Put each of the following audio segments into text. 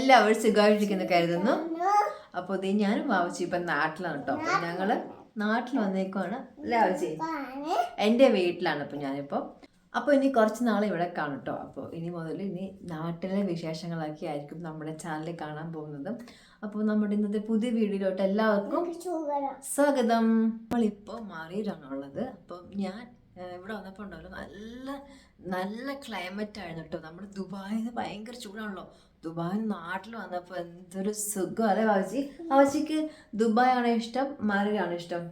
എല്ലാവരും സുഖമായിട്ടിരിക്കുന്നു കരുതുന്നു. അപ്പോൾ ഇത് ഞാനും വാവച്ചി ഇപ്പം നാട്ടിലാണ് കേട്ടോ. അപ്പോൾ ഞങ്ങൾ നാട്ടിൽ വന്നേക്കുവാണ്. വാവച്ചി എൻ്റെ വീട്ടിലാണ് ഇപ്പോൾ ഞാനിപ്പോൾ. അപ്പോൾ ഇനി കുറച്ച് നാൾ ഇവിടെ കാണും കേട്ടോ. അപ്പോൾ ഇനി മുതൽ ഇനി നാട്ടിലെ വിശേഷങ്ങളൊക്കെ ആയിരിക്കും നമ്മുടെ ചാനലിൽ കാണാൻ പോകുന്നത്. അപ്പോൾ നമ്മുടെ ഇന്നത്തെ പുതിയ വീഡിയോയിലോട്ട് എല്ലാവർക്കും സ്വാഗതം. നമ്മളിപ്പോൾ മാറിയിട്ടാണുള്ളത്. അപ്പം ഞാൻ ഇവിടെ വന്നപ്പോൾ ഉണ്ടല്ലോ നല്ല നല്ല ക്ലൈമറ്റ് ആയിരുന്നു കേട്ടോ. നമ്മുടെ ദുബായിൽ നിന്ന് ഭയങ്കര ചൂടാണല്ലോ. ദുബായ് നാട്ടിൽ വന്നപ്പോൾ എന്തൊരു സുഖം അല്ലേ വാവച്ചി? വാവച്ചിക്ക് ദുബായ് ആണോ ഇഷ്ടം, മറയൂരാണോ ഇഷ്ടം?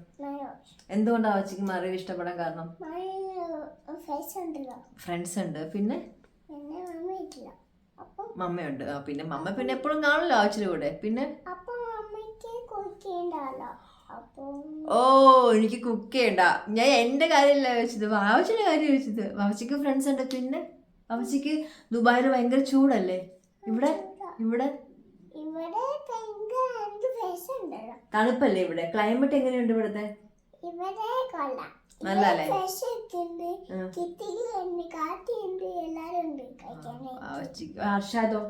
എന്തുകൊണ്ടാണ് വാവച്ചിക്ക് മറയൂർ ഇഷ്ടപ്പെടാൻ കാരണം? ഫ്രണ്ട്സ് ഉണ്ട്, പിന്നെ മമ്മയുണ്ട്. പിന്നെ മമ്മ പിന്നെ എപ്പോഴും കാണില്ല വാവച്ചിയുടെ കൂടെ. പിന്നെ ഓ എനിക്ക് കുക്ക് ചെയ്യണ്ട. ഞാൻ എൻ്റെ കാര്യമല്ല ചോദിച്ചത്, വാവച്ചിയുടെ കാര്യം ചോദിച്ചത്. വാവച്ചിക്ക് ഫ്രണ്ട്സ് ഉണ്ട്. പിന്നെ വാവച്ചിക്ക് ദുബായിൽ ഭയങ്കര ചൂടല്ലേ? ഇവിടെ ഇവിടെ തണുപ്പല്ലേ? ഇവിടെ ക്ലൈമറ്റ് എങ്ങനെയുണ്ട് ഇവിടുത്തെ? നല്ലല്ലേ? ഹർഷാദോ?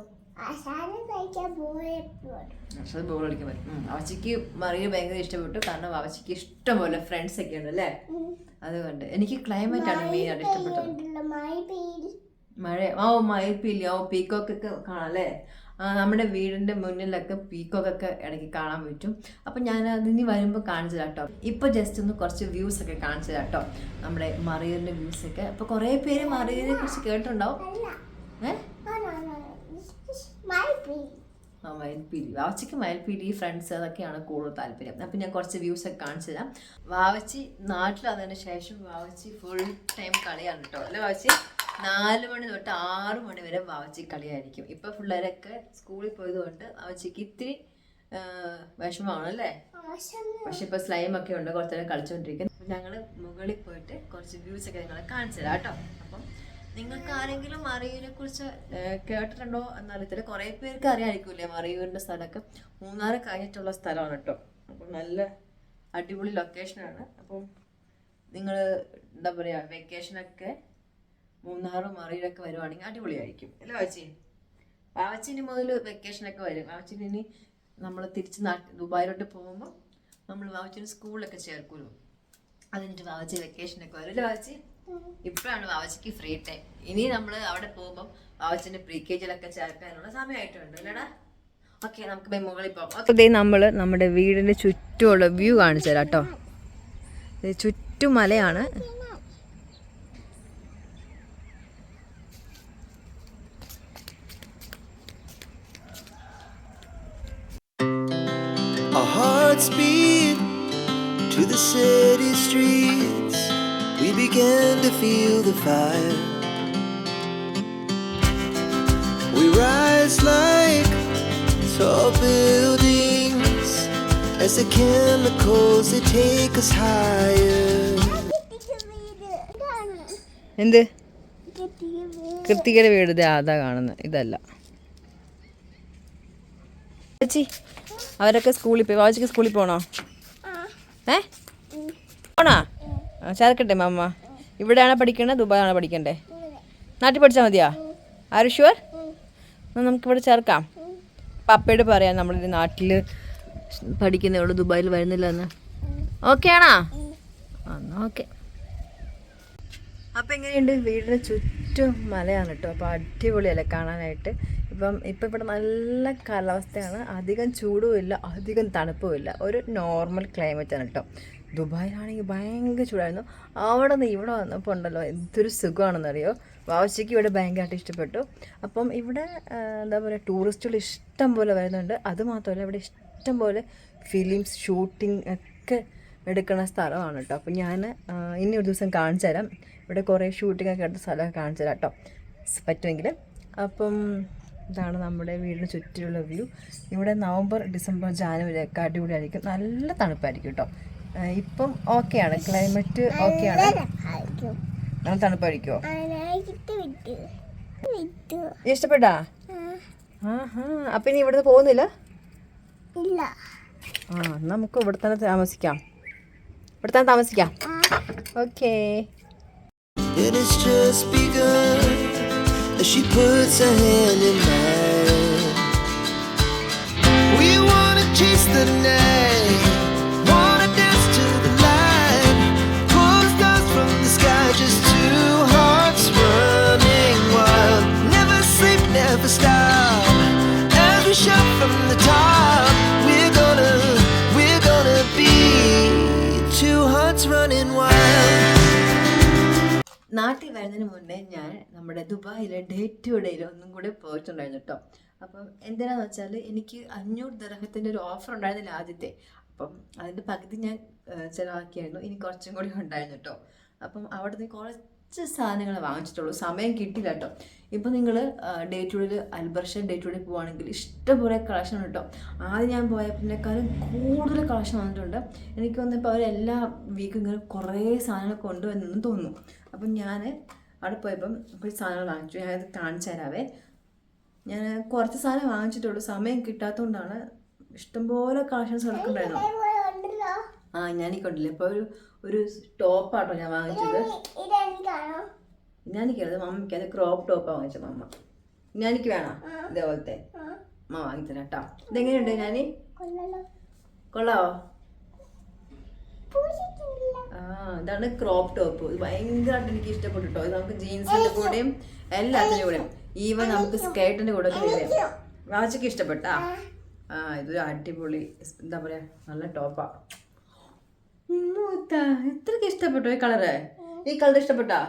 അവച്ചിക്ക് മറിയ ഭയങ്കര ഇഷ്ടപ്പെട്ടു. കാരണം അവച്ചിക്ക് ഇഷ്ടം പോലെ ഫ്രണ്ട്സ് ഒക്കെ ഉണ്ട് അല്ലേ? അതുകൊണ്ട് എനിക്ക് ക്ലൈമറ്റ് ആണ് മെയിൻ ആയിട്ട് ഇഷ്ടപ്പെട്ടത്. മഴ മയിൽപ്പീലി പീക്കോക്കൊക്കെ കാണാം അല്ലേ? നമ്മുടെ വീടിൻ്റെ മുന്നിലൊക്കെ പീക്കോക്കൊക്കെ ഇടയ്ക്ക് കാണാൻ പറ്റും. അപ്പം ഞാൻ അതിന് വരുമ്പോൾ കാണിച്ചു തരാം കേട്ടോ. ഇപ്പോൾ ജസ്റ്റ് ഒന്ന് കുറച്ച് വ്യൂസ് ഒക്കെ കാണിച്ചു തരാം കേട്ടോ, നമ്മുടെ മറിയൂരിൻ്റെ വ്യൂസൊക്കെ. അപ്പോൾ കുറേ പേര് മറിയൂരിനെ കുറിച്ച് കേട്ടിട്ടുണ്ടാവും. മയിൽപ്പീലി, വാവച്ചിക്ക് മയിൽപ്പീലി ഫ്രണ്ട്സ് അതൊക്കെയാണ് കൂടുതൽ താല്പര്യം. അപ്പം ഞാൻ കുറച്ച് വ്യൂസ് ഒക്കെ കാണിച്ചു തരാം. വാവച്ചി നാട്ടിൽ വന്നതിന് ശേഷം വാവച്ചി ഫുൾ ടൈം കളിയാണ് കേട്ടോ അല്ലേ വാവച്ചി? 4 മണി തൊട്ട് 6 മണി വരെ വാവച്ചി കളിയായിരിക്കും. ഇപ്പം പിള്ളേരൊക്കെ സ്കൂളിൽ പോയതുകൊണ്ട് വാവച്ചിക്ക് ഇത്തിരി വിഷമമാണ് അല്ലേ? പക്ഷെ ഇപ്പം സ്ലൈമൊക്കെ ഉണ്ട്, കുറച്ച് നേരം കളിച്ചുകൊണ്ടിരിക്കും. ഞങ്ങൾ മുകളിൽ പോയിട്ട് കുറച്ച് വ്യൂസ് ഒക്കെ നിങ്ങളെ കാണിച്ചു തരാം കേട്ടോ. അപ്പം നിങ്ങൾക്ക് ആരെങ്കിലും മറയൂരിനെ കുറിച്ച് കേട്ടിട്ടുണ്ടോ എന്നറിയത്തില്ല. കുറേ പേർക്ക് അറിയാമായിരിക്കില്ലേ മറയൂരിൻ്റെ സ്ഥലമൊക്കെ. മൂന്നാർ കഴിഞ്ഞിട്ടുള്ള സ്ഥലമാണ് കേട്ടോ. അപ്പം നല്ല അടിപൊളി ലൊക്കേഷനാണ്. അപ്പം നിങ്ങൾ എന്താ പറയുക, വെക്കേഷനൊക്കെ മൂന്നാറും മറയൂരൊക്കെ വരുവാണെങ്കിൽ അടിപൊളിയായിരിക്കും അല്ലേ വാവച്ചി? വാവച്ചിന് മുതൽ വെക്കേഷനൊക്കെ വരും. വാവച്ചിന് ഇനി നമ്മൾ തിരിച്ച് ദുബായിലോട്ട് പോകുമ്പോൾ നമ്മൾ വാവച്ചിന് സ്കൂളിലൊക്കെ ചേർക്കുമല്ലോ. അതിനിട്ട് വാവച്ചി വെക്കേഷനൊക്കെ വരും അല്ലേ വാവച്ചി? ഇപ്പോഴാണ് വാവച്ചിക്ക് ഫ്രീ ടൈം. ഇനി നമ്മൾ അവിടെ പോകുമ്പോൾ വാവച്ചിൻ്റെ പ്രീ കെ ജിയിലൊക്കെ ചേർക്കാനുള്ള സമയമായിട്ടുണ്ട് അല്ലേടാ? ഓക്കെ, നമുക്ക് മുകളിൽ പോകാം. അപ്പോൾ നമ്മൾ നമ്മുടെ വീടിൻ്റെ ചുറ്റുമുള്ള വ്യൂ കാണിച്ചു തരാം കേട്ടോ. ചുറ്റും മലയാണ്. Our hearts beat to the city streets. We began to feel the fire. We rise like tall buildings as the chemicals they take us higher. എന്ത് കൃത്തികയുടെ വീട്? അതാ കാണുന്നത്, ഇതല്ല. ചേച്ചി അവരൊക്കെ സ്കൂളിൽ പോയി. വാവച്ചിക്ക് സ്കൂളിൽ പോകണോ? പോണോ? ചേർക്കട്ടെ മമ്മ? ഇവിടെയാണോ പഠിക്കണേ, ദുബായാണോ പഠിക്കണ്ടേ? നാട്ടിൽ പഠിച്ചാൽ മതിയാ? ആര് ഷുവർ? നമുക്കിവിടെ ചേർക്കാം. പപ്പയോട് പറയാം നമ്മളിത് നാട്ടിൽ പഠിക്കുന്നേ ഉള്ളൂ, ദുബായിൽ വരുന്നില്ല എന്ന്. ഓക്കെ ആണോ? എന്നാൽ ഓക്കെ. അപ്പം എങ്ങനെയുണ്ട്? വീടിന് ചുറ്റും മലയാണ് കേട്ടോ. അപ്പോൾ അടിപൊളിയല്ലേ കാണാനായിട്ട്. ഇപ്പം ഇവിടെ നല്ല കാലാവസ്ഥയാണ്. അധികം ചൂടുമില്ല, അധികം തണുപ്പുമില്ല. ഒരു നോർമൽ ക്ലൈമറ്റാണ് കേട്ടോ. ദുബായിലാണെങ്കിൽ ഭയങ്കര ചൂടായിരുന്നു. അവിടെ നിന്ന് ഇവിടെ വന്നപ്പോൾ ഉണ്ടല്ലോ എന്തൊരു സുഖമാണെന്നറിയോ. വാവച്ചിക്ക് ഇവിടെ ഭയങ്കരമായിട്ട് ഇഷ്ടപ്പെട്ടു. അപ്പം ഇവിടെ എന്താ പറയുക, ടൂറിസ്റ്റുകൾ ഇഷ്ടം പോലെ വരുന്നുണ്ട്. അതുമാത്രമല്ല ഇവിടെ ഇഷ്ടം പോലെ ഫിലിംസ് ഷൂട്ടിംഗ് ഒക്കെ എടുക്കുന്ന സ്ഥലമാണ് കേട്ടോ. അപ്പം ഞാൻ ഇനി ഒരു ദിവസം കാണിച്ചു തരാം. ഇവിടെ കുറേ ഷൂട്ടിങ്ങൊക്കെ എടുത്ത സ്ഥലമൊക്കെ കാണിച്ചു തരാം കേട്ടോ, പറ്റുമെങ്കിൽ. അപ്പം ഇതാണ് നമ്മുടെ വീടിന് ചുറ്റിലുള്ള വ്യൂ. ഇവിടെ നവംബർ, ഡിസംബർ, ജാനുവരി ഒക്കെ അടിപൊളിയായിരിക്കും. നല്ല തണുപ്പായിരിക്കും കേട്ടോ. ഇപ്പം ഓക്കെയാണ്, ക്ലൈമറ്റ് ഓക്കെയാണ്. നല്ല തണുപ്പായിരിക്കുമോ? ഇഷ്ടപ്പെട്ടാ? അപ്പം ഇനി ഇവിടുന്ന് പോകുന്നില്ല? നമുക്ക് ഇവിടെ തന്നെ താമസിക്കാം. Okay. And it's just begun as she puts her hand in mine. just two hearts running wild. Never sleep, never stop. As we shout from the top, we're gonna be two hearts running wild. നാട്ടിൽ വരുന്നതിന് മുന്നേ ഞാൻ നമ്മുടെ ദുബായിലെ day to ഡേയിൽ ഒന്നും കൂടെ പോയിട്ടുണ്ടായിരുന്നു കേട്ടോ. അപ്പം എന്തിനാന്ന് വെച്ചാൽ എനിക്ക് 500 ദിർഹത്തിൻ്റെ ഒരു ഓഫർ ഉണ്ടായിരുന്നില്ല ആദ്യത്തെ. അപ്പം അതിൻ്റെ പകുതി ഞാൻ ചിലവാക്കിയായിരുന്നു, ഇനി കുറച്ചും കൂടി ഉണ്ടായിരുന്നു കേട്ടോ. അപ്പം അവിടെ നിന്ന് കുറച്ച് സാധനങ്ങൾ വാങ്ങിച്ചിട്ടുള്ളൂ, സമയം കിട്ടില്ല കേട്ടോ. ഇപ്പം നിങ്ങൾ ഡേ ടു ഡേയിൽ അൽബർഷ ഡേ ടു ഡേ പോവുകയാണെങ്കിൽ ഇഷ്ടംപോലെ കളക്ഷൻ ഉണ്ട് കേട്ടോ. ആദ്യം ഞാൻ പോയതിനേക്കാളും കൂടുതൽ കളക്ഷൻ വന്നിട്ടുണ്ട്. എനിക്ക് തോന്നുന്നു അവർ എല്ലാ വീക്കും ഇങ്ങനെ കുറേ സാധനങ്ങൾ കൊണ്ടുവന്നെന്ന് തോന്നുന്നു. അപ്പം ഞാൻ അവിടെ പോയപ്പം കുറച്ച് സാധനങ്ങൾ വാങ്ങിച്ചു. ഞാനത് കാണിച്ചു തരാവേ. ഞാൻ കുറച്ച് സാധനം വാങ്ങിച്ചിട്ടുള്ളൂ, സമയം കിട്ടാത്തതുകൊണ്ടാണ്. ഇഷ്ടംപോലെ കളക്ഷൻസ് കിടക്കുന്നുണ്ടായിരുന്നു. ആ ഞാനിക്കൊണ്ടില്ലേ ഇപ്പോൾ ഒരു ടോപ്പാട്ടോ ഞാൻ വാങ്ങിച്ചത്. ഞാനിക്കത് മമ്മിക്ക് അത് ക്രോപ്പ് ടോപ്പാണ് വാങ്ങിച്ചത് മമ്മ. ഞാനിക്ക് വേണം ഇതേപോലത്തെ അമ്മ വാങ്ങിത്തരാം കേട്ടോ. ഇതെങ്ങനെയുണ്ട്? ഞാൻ കൊള്ളാവോ? ഇതാണ് ക്രോപ്പ് ടോപ്പ്. ഇത് ഭയങ്കരമായിട്ട് എനിക്ക് ഇഷ്ടപ്പെട്ടു കേട്ടോ. ഇത് നമുക്ക് ജീൻസിന്റെ കൂടെയും എല്ലാത്തിൻ്റെ കൂടെയും ഈവൻ നമുക്ക് സ്കേർട്ടിന്റെ കൂടെ ഒക്കെ വരാം. വാച്ചിക്ക് ഇഷ്ടപ്പെട്ടാ? ഇതൊരു അടിപൊളി എന്താ പറയാ, നല്ല ടോപ്പാ. എത്രക്ക് ഇഷ്ടപ്പെട്ടു ഈ കളറ്? ഈ കളർ ഇഷ്ടപ്പെട്ടാ?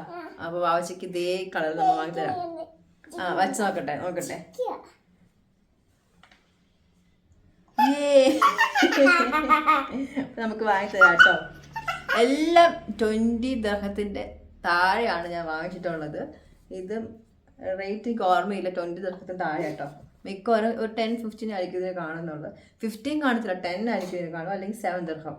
അപ്പൊ വാവച്ചിക്ക് ഇതേ കളർ നമ്മൾ വാങ്ങിത്തരാം. വച്ച് നോക്കട്ടെ. നമുക്ക് വാങ്ങിത്തരാം കേട്ടോ. എല്ലാം 20 ദിർഹത്തിന്റെ താഴെയാണ് ഞാൻ വാങ്ങിച്ചിട്ടുള്ളത്. ഇത് റേറ്റ് എനിക്ക് ഓർമ്മയില്ല. 20 ദിർഹത്തിന് താഴെ കേട്ടോ. മിക്കവാറും ഒരു 10-15 ആയിരിക്കും ഇതിന് കാണുന്നുള്ളത്. 15 കാണത്തില്ല, 10 ആയിരിക്കും ഇതിന് കാണും, അല്ലെങ്കിൽ 7 ദിർഹം.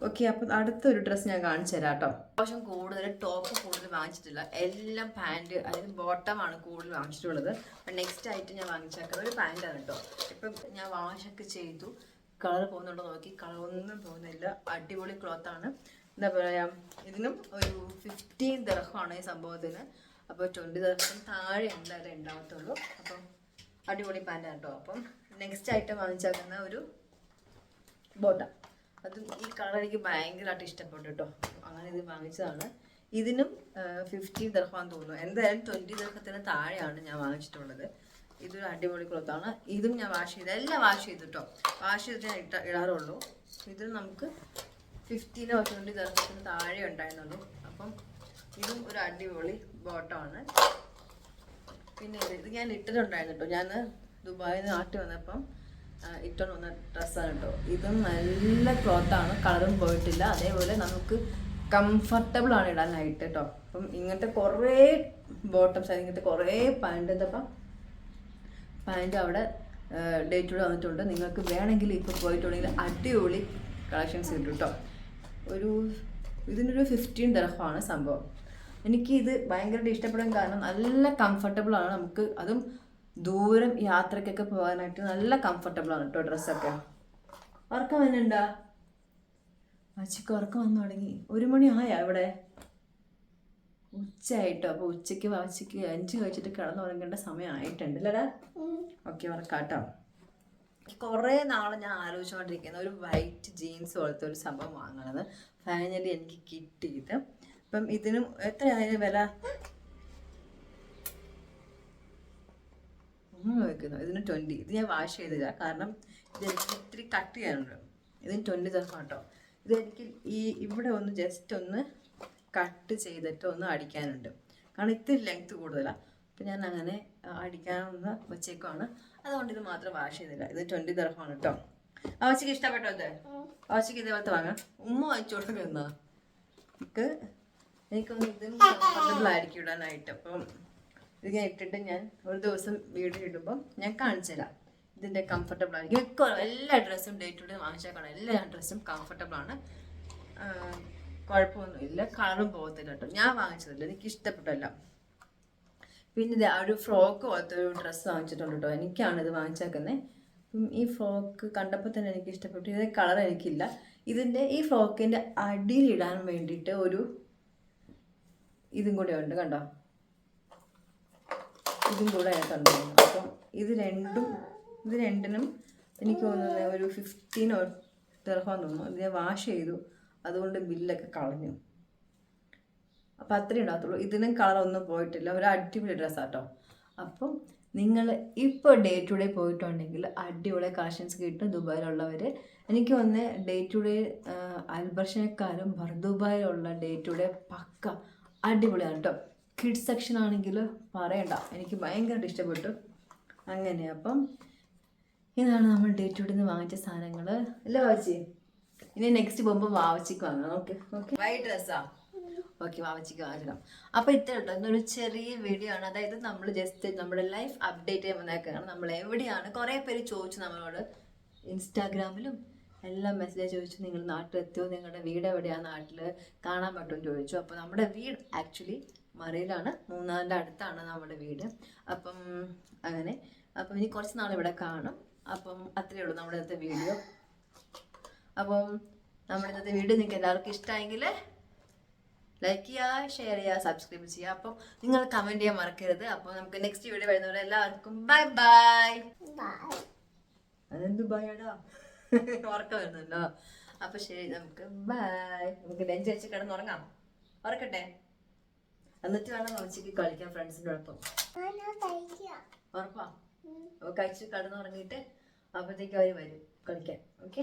ഓക്കെ, അപ്പം അടുത്തൊരു ഡ്രസ്സ് ഞാൻ കാണിച്ചു തരാം കേട്ടോ. അത്യാവശ്യം കൂടുതൽ ടോപ്പ് കൂടുതൽ വാങ്ങിച്ചിട്ടില്ല, എല്ലാം പാൻറ്, അതായത് ബോട്ടമാണ് കൂടുതൽ വാങ്ങിച്ചിട്ടുള്ളത്. നെക്സ്റ്റ് ആയിട്ട് ഞാൻ വാങ്ങിച്ചേക്കുന്നത് ഒരു പാൻറ്റാണ് കേട്ടോ. ഇപ്പം ഞാൻ വാഷൊക്കെ ചെയ്തു. കളർ പോകുന്നുണ്ടോ നോക്കി, കളർ ഒന്നും പോകുന്നില്ല. അടിപൊളി ക്ലോത്താണ്. എന്താ പറയുക, ഇതിനും ഒരു 15 ദിർഹമാണ് ഈ സംഭവത്തിന്. അപ്പോൾ 20 ദിർഹത്തിന് താഴെ എന്തായാലും ഉണ്ടാവത്തുള്ളൂ. അപ്പം അടിപൊളി പാൻറ്റാണ് കേട്ടോ. അപ്പം നെക്സ്റ്റ് ആയിട്ട് വാങ്ങിച്ചേക്കുന്ന ഒരു ബോട്ടം, അതും ഈ കളർ എനിക്ക് ഭയങ്കരമായിട്ട് ഇഷ്ടപ്പെട്ടു കേട്ടോ. അങ്ങനെ ഇത് വാങ്ങിച്ചതാണ്. ഇതിനും 15 ദിർഹമാണെന്ന് തോന്നുന്നു. എന്തായാലും 20 ദിർഹത്തിന് താഴെയാണ് ഞാൻ വാങ്ങിച്ചിട്ടുള്ളത്. ഇതൊരു അടിപൊളി ക്ലോത്താണ്. ഇതും ഞാൻ വാഷ് ചെയ്ത്, എല്ലാം വാഷ് ചെയ്തു കേട്ടോ. വാഷ് ചെയ്തിട്ട് ഞാൻ ഇടാറുള്ളൂ. ഇത് നമുക്ക് 15 or 20 ദിർഹത്തിന് താഴെ ഉണ്ടായിരുന്നുള്ളൂ. അപ്പം ഇതും ഒരു അടിപൊളി ബോട്ടമാണ്. പിന്നെ ഇത് ഞാൻ ഇട്ടിട്ടുണ്ടായിരുന്നു കേട്ടോ. ഞാൻ ദുബായിൽ നിന്ന് നാട്ടിൽ വന്നപ്പം ഇട്ടോണ്ട് വന്ന ഡ്രസ്സാണ് കേട്ടോ. ഇതും നല്ല ക്ലോത്താണ്, കളറും പോയിട്ടില്ല. അതേപോലെ നമുക്ക് കംഫർട്ടബിൾ ആണ് ഇടാനായിട്ട് കേട്ടോ. അപ്പം ഇങ്ങനത്തെ കുറേ ബോട്ടംസ്, ഇങ്ങനത്തെ കുറേ പാൻറ്, എന്തപ്പം പാൻറ് അവിടെ ഡേ ടു ഡേ വന്നിട്ടുണ്ട്. നിങ്ങൾക്ക് വേണമെങ്കിൽ ഇപ്പോൾ പോയിട്ടുണ്ടെങ്കിൽ അടിപൊളി കളക്ഷൻസ് കിട്ടും കേട്ടോ. ഇതിനൊരു 15 ദിർഹമാണ് സംഭവം. എനിക്ക് ഇത് ഭയങ്കരമായിട്ട് ഇഷ്ടപ്പെടാൻ കാരണം നല്ല കംഫർട്ടബിളാണ്. നമുക്ക് അതും ദൂരം യാത്രക്കൊക്കെ പോകാനായിട്ട് നല്ല കംഫർട്ടബിളാണ് കേട്ടോ ഡ്രസ്സൊക്കെ. ഉറക്കം വന്നുണ്ടാ? അച്ചിക്ക് ഉറക്കം വന്നു തുടങ്ങി. 1 മണി ആയാ ഇവിടെ? ഉച്ചയായിട്ടോ. അപ്പോൾ ഉച്ചയ്ക്ക് വാച്ചിക്ക് 5 കഴിച്ചിട്ട് കിടന്നുറങ്ങേണ്ട സമയം ആയിട്ടുണ്ട് അല്ലേടാ? ഓക്കെ, ഉറക്കാട്ടോ. കുറേ നാളെ ഞാൻ ആലോചിച്ചുകൊണ്ടിരിക്കുന്ന ഒരു വൈറ്റ് ജീൻസ് പോലത്തെ ഒരു സംഭവം വാങ്ങണത്. ഫൈനലി എനിക്ക് കിട്ടിയത്. അപ്പം ഇതിനും എത്രയായാലും വില വയ്ക്കുന്നു. ഇതിന് 20. ഇത് ഞാൻ വാഷ് ചെയ്തില്ല, കാരണം ഇതെനിക്ക് ഇത്തിരി കട്ട് ചെയ്യാനുണ്ട്. ഇതിന് 20 ദിർഹം കേട്ടോ. ഇതെനിക്ക് ഇവിടെ ഒന്ന് ജസ്റ്റ് ഒന്ന് കട്ട് ചെയ്തിട്ട് ഒന്ന് അടിക്കാനുണ്ട്, കാരണം ഇത്തിരി ലെങ്ത് കൂടുതലാണ്. അപ്പം ഞാൻ അങ്ങനെ അടിക്കാനൊന്ന് വെച്ചേക്കുവാണ്. അതുകൊണ്ട് ഇത് മാത്രം വാഷ് ചെയ്തില്ല. ഇത് 20 ദിർഹമാണ് കേട്ടോ. ആവശ്യക്ക് ഇഷ്ടപ്പെട്ടോ? ഇത് ആവശ്യക്ക് ഇതേപോലത്തെ വാങ്ങാം. ഉമ്മ വാങ്ങിച്ചു കൊടുക്കുന്ന എനിക്കൊന്ന് ഇതും കംഫർട്ടബിൾ ആയിരിക്കും ഇടാനായിട്ട്. അപ്പം ഇത് ഞാൻ ഇട്ടിട്ട് ഞാൻ ഒരു ദിവസം വീഡിയോ ഇടുമ്പം ഞാൻ കാണിച്ചു തരാം. ഇതിൻ്റെ കംഫർട്ടബിൾ ആയിരിക്കും. മിക്കവാറും എല്ലാ ഡ്രസ്സും ഡേ ടു ഡേ വാങ്ങിച്ചേക്കണം. എല്ലാ ഡ്രസ്സും കംഫർട്ടബിളാണ്, കുഴപ്പമൊന്നുമില്ല, കളറും പോകത്തില്ല കേട്ടോ. ഞാൻ വാങ്ങിച്ചതില്ല, എനിക്ക് ഇഷ്ടപ്പെട്ടല്ല. പിന്നെ ഇത് ഒരു ഫ്രോക്ക് പോലത്തെ ഒരു ഡ്രസ്സ് വാങ്ങിച്ചിട്ടുണ്ട് കേട്ടോ. എനിക്കാണ് ഇത് വാങ്ങിച്ചേക്കുന്നത്. ഈ ഫ്രോക്ക് കണ്ടപ്പോൾ തന്നെ എനിക്ക് ഇഷ്ടപ്പെട്ടു. ഇതിൻ്റെ കളർ എനിക്കില്ല. ഇതിൻ്റെ ഈ ഫ്രോക്കിൻ്റെ അടിയിലിടാൻ വേണ്ടിയിട്ട് ഒരു ഇതും കൂടെ ഉണ്ട്, കണ്ടോ? ഇതും കൂടെ ആയിട്ടുണ്ടായിരുന്നു. അപ്പം ഇത് രണ്ടിനും എനിക്ക് തോന്നുന്നത് ഒരു 15 ദിർഹം തോന്നുന്നു. ഇത് ഞാൻ വാഷ് ചെയ്തു, അതുകൊണ്ട് ബില്ലൊക്കെ കളഞ്ഞു. അപ്പം അത്രയും ഉണ്ടാകത്തുള്ളൂ. ഇതിനും കളറൊന്നും പോയിട്ടില്ല. ഒരു അടിപൊളി ഡ്രസ്സാട്ടോ. അപ്പം നിങ്ങൾ ഇപ്പോൾ ഡേ ടു ഡേ പോയിട്ടുണ്ടെങ്കിൽ അടിപൊളി കളക്ഷൻസ് കിട്ടും ദുബായിലുള്ളവർ. എനിക്ക് വന്ന് ഡേ ടു ഡേ അൽബർഷനേക്കാളും ദുബായിലുള്ള ഡേ ടു ഡേ പക്ക അടിപൊളിയാണ് കേട്ടോ. കിഡ്സ് സെക്ഷൻ ആണെങ്കിൽ പറയണ്ട, എനിക്ക് ഭയങ്കരമായിട്ട് ഇഷ്ടപ്പെട്ടു. അങ്ങനെ അപ്പം ഇതാണ് നമ്മൾ ഡേ ടു ഡേ വാങ്ങിച്ച സാധനങ്ങൾ അല്ലേ വാവച്ചി? ഇനി നെക്സ്റ്റ് പോകുമ്പോൾ വാവച്ചിക്ക് വാങ്ങാം. Okay okay. വൈറ്റ് ഡ്രസ്സാ? ഓക്കെ, വാവച്ചിക്ക് വാങ്ങിച്ചിടാം. അപ്പോൾ ഇത്ര കേട്ടോ, ഇന്നൊരു ചെറിയ വീഡിയോ ആണ്. അതായത് നമ്മൾ ജസ്റ്റ് നമ്മുടെ ലൈഫ് അപ്ഡേറ്റ് ചെയ്യാൻ വന്നേക്കാണ്. നമ്മൾ എവിടെയാണ്, കുറേ പേര് ചോദിച്ചു നമ്മളോട് ഇൻസ്റ്റാഗ്രാമിലും എല്ലാം മെസ്സേജ് ചോദിച്ചു, നിങ്ങൾ നാട്ടിലെത്തിയോ, നിങ്ങളുടെ വീട് എവിടെയാണ്, നാട്ടിൽ കാണാൻ പറ്റുമെന്ന് ചോദിച്ചു. അപ്പോൾ നമ്മുടെ വീട് ആക്ച്വലി മറയിലാണ്, മൂന്നാറിൻ്റെ അടുത്താണ് നമ്മുടെ വീട്. അപ്പം അങ്ങനെ അപ്പം ഇനി കുറച്ച് നാൾ ഇവിടെ കാണും. അപ്പം അത്രയേ ഉള്ളൂ നമ്മുടെ ഇന്നത്തെ വീഡിയോ. അപ്പം നമ്മുടെ ഇന്നത്തെ വീഡിയോ നിങ്ങൾക്ക് എല്ലാവർക്കും ഇഷ്ടമായെങ്കിൽ ലൈക്ക് ചെയ്യുക, ഷെയർ ചെയ്യുക, സബ്സ്ക്രൈബ് ചെയ്യുക. അപ്പം നിങ്ങൾ കമൻറ്റ് ചെയ്യാൻ മറക്കരുത്. അപ്പോൾ നമുക്ക് നെക്സ്റ്റ് വീഡിയോ വരുന്നവരെ എല്ലാവർക്കും ബൈ ബൈ. അതെന്ത് ബൈടാ, ഉറക്കം വരുന്നുണ്ടോ? അപ്പോൾ ശരി, നമുക്ക് ബൈ. നമുക്ക് ലഞ്ച് വെച്ച് കിടന്നുറങ്ങാം. ഉറക്കട്ടെ, എന്നിട്ട് വേണം ഉച്ചയ്ക്ക് കളിക്കാൻ ഫ്രണ്ട്സിൻ്റെ ഒപ്പം. ഉറപ്പാ? അപ്പോൾ കഴിച്ച് കിടന്നുറങ്ങിയിട്ട് അപ്പോഴത്തേക്ക് അവർ വരും കളിക്കാൻ. ഓക്കെ.